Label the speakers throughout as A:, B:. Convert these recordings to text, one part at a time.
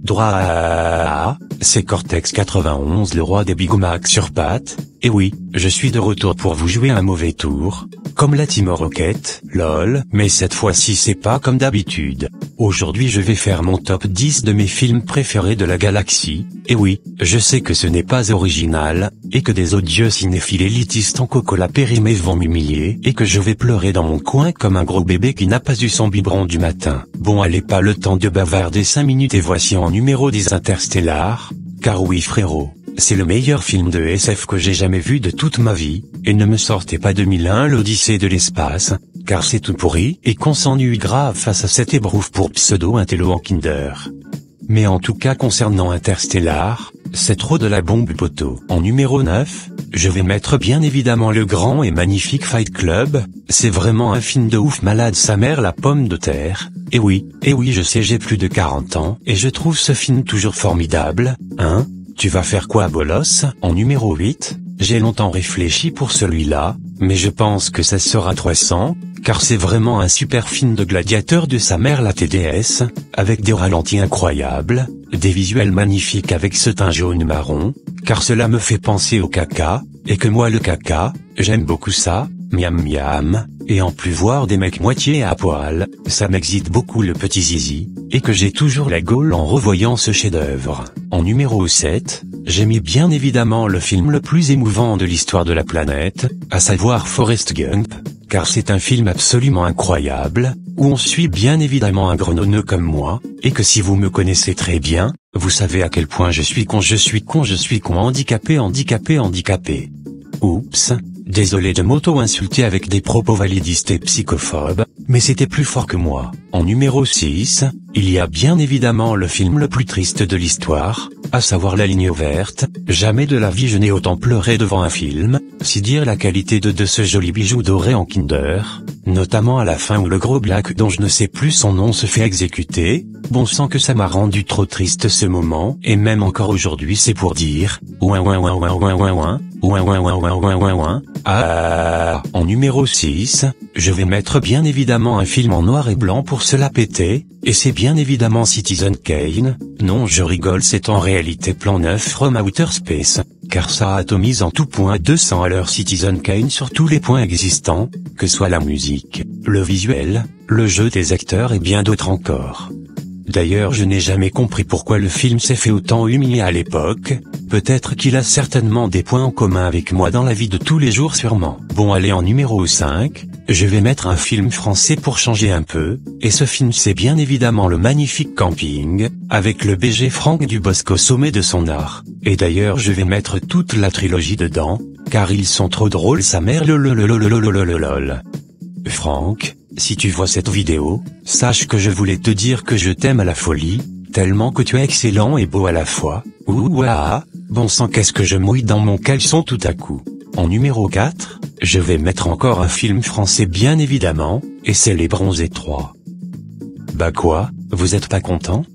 A: Droit à... C'est Cortex 91, le roi des Big Mac sur pattes. Et oui, je suis de retour pour vous jouer un mauvais tour, comme la Team Rocket, lol, mais cette fois-ci c'est pas comme d'habitude. Aujourd'hui je vais faire mon top 10 de mes films préférés de la galaxie. Et oui, je sais que ce n'est pas original, et que des odieux cinéphiles élitistes en cocola périmé vont m'humilier, et que je vais pleurer dans mon coin comme un gros bébé qui n'a pas eu son biberon du matin. Bon, allez, pas le temps de bavarder 5 minutes et voici en numéro 10 Interstellar, car oui frérot, c'est le meilleur film de SF que j'ai jamais vu de toute ma vie, et ne me sortez pas 2001 l'Odyssée de l'espace, car c'est tout pourri et qu'on s'ennuie grave face à cette ébrouffe pour pseudo-intello en Kinder. Mais en tout cas concernant Interstellar, c'est trop de la bombe poteau. En numéro 9, je vais mettre bien évidemment le grand et magnifique Fight Club, c'est vraiment un film de ouf malade sa mère la pomme de terre. Et oui, je sais j'ai plus de 40 ans, et je trouve ce film toujours formidable, hein? Tu vas faire quoi bolos? En numéro 8, j'ai longtemps réfléchi pour celui-là, mais je pense que ça sera 300, car c'est vraiment un super film de gladiateur de sa mère la TDS, avec des ralentis incroyables, des visuels magnifiques avec ce teint jaune marron, car cela me fait penser au caca, et que moi le caca, j'aime beaucoup ça, miam miam, et en plus voir des mecs moitié à poil, ça m'excite beaucoup le petit zizi, et que j'ai toujours la gaule en revoyant ce chef-d'œuvre. En numéro 7, j'ai mis bien évidemment le film le plus émouvant de l'histoire de la planète, à savoir Forrest Gump, car c'est un film absolument incroyable, où on suit bien évidemment un grenonneux comme moi, et que si vous me connaissez très bien, vous savez à quel point je suis con, handicapé. Oups, désolé de m'auto-insulter avec des propos validistes et psychophobes, mais c'était plus fort que moi. En numéro 6, il y a bien évidemment le film le plus triste de l'histoire, à savoir La Ligne verte. Jamais de la vie je n'ai autant pleuré devant un film, si dire la qualité de ce joli bijou doré en Kinder, notamment à la fin où le gros black dont je ne sais plus son nom se fait exécuter. Bon sang que ça m'a rendu trop triste ce moment, et même encore aujourd'hui c'est pour dire, en numéro 6, je vais mettre bien évidemment un film en noir et blanc pour se la péter, et c'est bien évidemment Citizen Kane. Non je rigole, c'est en réalité Plan 9 from Outer Space, car ça atomise en tout point 200 à l'heure Citizen Kane sur tous les points existants, que soit la musique, le visuel, le jeu des acteurs et bien d'autres encore. D'ailleurs je n'ai jamais compris pourquoi le film s'est fait autant humilier à l'époque, peut-être qu'il a certainement des points en commun avec moi dans la vie de tous les jours sûrement. Bon allez, en numéro 5, je vais mettre un film français pour changer un peu, et ce film c'est bien évidemment le magnifique Camping, avec le BG Franck Dubosc au sommet de son art, et d'ailleurs je vais mettre toute la trilogie dedans, car ils sont trop drôles sa mère lol. Franck, si tu vois cette vidéo, sache que je voulais te dire que je t'aime à la folie, tellement que tu es excellent et beau à la fois. Ouah, bon sang qu'est-ce que je mouille dans mon caleçon tout à coup. En numéro 4, je vais mettre encore un film français bien évidemment, et c'est Les Bronzés 3. Bah quoi, vous êtes pas content?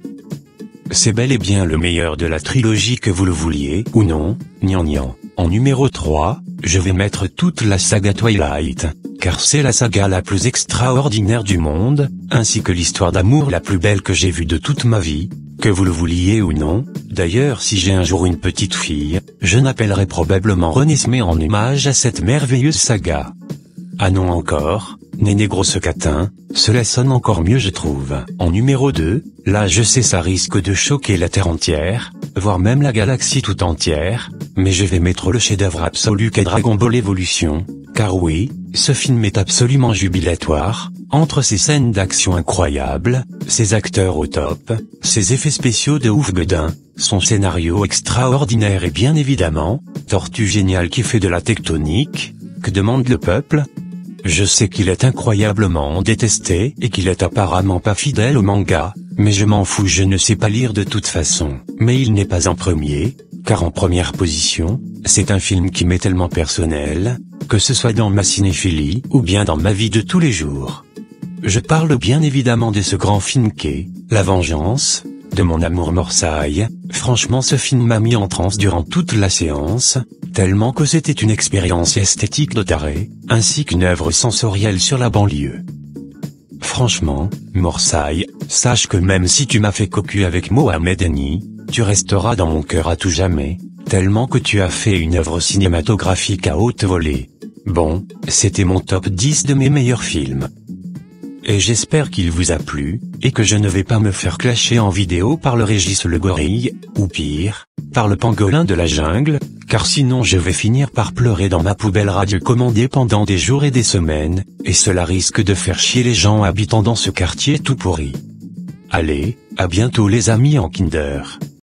A: C'est bel et bien le meilleur de la trilogie que vous le vouliez ou non, gnangnan. En numéro 3, je vais mettre toute la saga Twilight, car c'est la saga la plus extraordinaire du monde, ainsi que l'histoire d'amour la plus belle que j'ai vue de toute ma vie, que vous le vouliez ou non. D'ailleurs si j'ai un jour une petite fille, je n'appellerai probablement René Smé en hommage à cette merveilleuse saga. Ah non encore, Néné grosse catin, cela sonne encore mieux je trouve. En numéro 2, là je sais ça risque de choquer la Terre entière, voire même la galaxie tout entière, mais je vais mettre le chef-d'œuvre absolu qu'est Dragon Ball Evolution, car oui, ce film est absolument jubilatoire, entre ses scènes d'action incroyables, ses acteurs au top, ses effets spéciaux de ouf bedin, son scénario extraordinaire et bien évidemment, Tortue géniale qui fait de la tectonique. Que demande le peuple? Je sais qu'il est incroyablement détesté et qu'il est apparemment pas fidèle au manga, mais je m'en fous, je ne sais pas lire de toute façon. Mais il n'est pas en premier, car en première position, c'est un film qui m'est tellement personnel, que ce soit dans ma cinéphilie ou bien dans ma vie de tous les jours. Je parle bien évidemment de ce grand film qu'est La Vengeance de mon amour Morsaille. Franchement ce film m'a mis en transe durant toute la séance, tellement que c'était une expérience esthétique de taré, ainsi qu'une œuvre sensorielle sur la banlieue. Franchement, Morsaille, sache que même si tu m'as fait cocu avec Mohamed Eni, tu resteras dans mon cœur à tout jamais, tellement que tu as fait une œuvre cinématographique à haute volée. Bon, c'était mon top 10 de mes meilleurs films. Et j'espère qu'il vous a plu, et que je ne vais pas me faire clasher en vidéo par le Régis le gorille, ou pire, par le pangolin de la jungle, car sinon je vais finir par pleurer dans ma poubelle radiocommandée pendant des jours et des semaines, et cela risque de faire chier les gens habitant dans ce quartier tout pourri. Allez, à bientôt les amis en Kinder.